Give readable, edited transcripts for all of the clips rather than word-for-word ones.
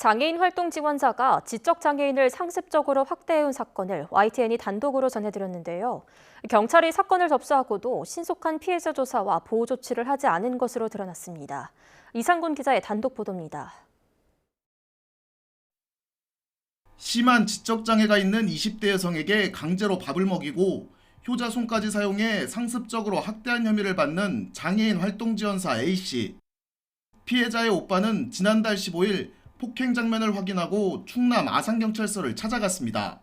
장애인 활동 지원사가 지적장애인을 상습적으로 확대해온 사건을 YTN이 단독으로 전해드렸는데요. 경찰이 사건을 접수하고도 신속한 피해자 조사와 보호 조치를 하지 않은 것으로 드러났습니다. 이상군 기자의 단독 보도입니다. 심한 지적장애가 있는 20대 여성에게 강제로 밥을 먹이고 효자손까지 사용해 상습적으로 학대한 혐의를 받는 장애인 활동지원사 A씨. 피해자의 오빠는 지난달 15일 폭행 장면을 확인하고 충남 아산경찰서를 찾아갔습니다.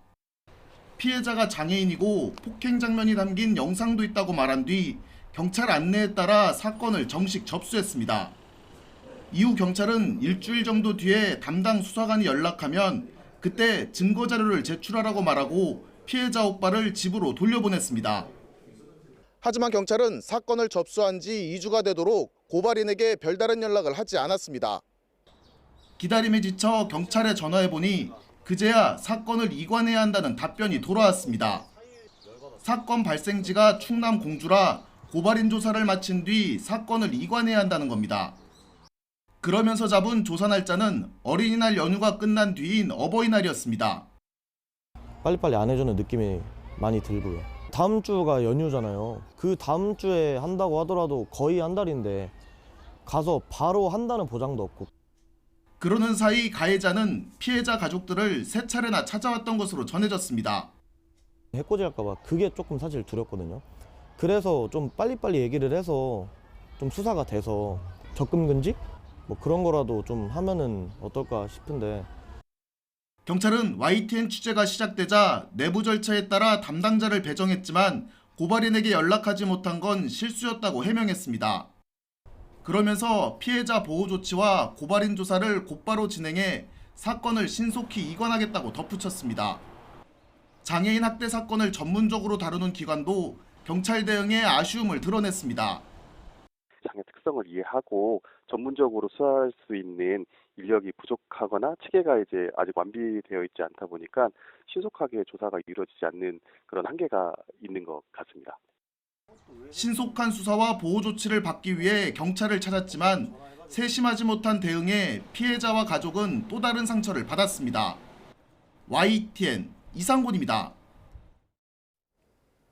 피해자가 장애인이고 폭행 장면이 담긴 영상도 있다고 말한 뒤 경찰 안내에 따라 사건을 정식 접수했습니다. 이후 경찰은 일주일 정도 뒤에 담당 수사관이 연락하면 그때 증거 자료를 제출하라고 말하고 피해자 오빠를 집으로 돌려보냈습니다. 하지만 경찰은 사건을 접수한 지 2주가 되도록 고발인에게 별다른 연락을 하지 않았습니다. 기다림에 지쳐 경찰에 전화해보니 그제야 사건을 이관해야 한다는 답변이 돌아왔습니다. 사건 발생지가 충남 공주라 고발인 조사를 마친 뒤 사건을 이관해야 한다는 겁니다. 그러면서 잡은 조사 날짜는 어린이날 연휴가 끝난 뒤인 어버이날이었습니다. 빨리빨리 안 해주는 느낌이 많이 들고요. 다음 주가 연휴잖아요. 그 다음 주에 한다고 하더라도 거의 한 달인데 가서 바로 한다는 보장도 없고. 그러는 사이 가해자는 피해자 가족들을 3차례나 찾아왔던 것으로 전해졌습니다. 해코지할까 봐 그게 조금 사실 두렵거든요. 그래서 좀 빨리빨리 얘기를 해서 좀 수사가 돼서 적금 금지? 뭐 그런 거라도 좀 하면은 어떨까 싶은데. 경찰은 YTN 취재가 시작되자 내부 절차에 따라 담당자를 배정했지만 고발인에게 연락하지 못한 건 실수였다고 해명했습니다. 그러면서 피해자 보호 조치와 고발인 조사를 곧바로 진행해 사건을 신속히 이관하겠다고 덧붙였습니다. 장애인 학대 사건을 전문적으로 다루는 기관도 경찰 대응에 아쉬움을 드러냈습니다. 장애 특성을 이해하고 전문적으로 수사할 수 있는 인력이 부족하거나 체계가 이제 아직 완비되어 있지 않다 보니까 신속하게 조사가 이루어지지 않는 그런 한계가 있는 것 같습니다. 신속한 수사와 보호 조치를 받기 위해 경찰을 찾았지만 세심하지 못한 대응에 피해자와 가족은 또 다른 상처를 받았습니다. YTN 이상곤입니다.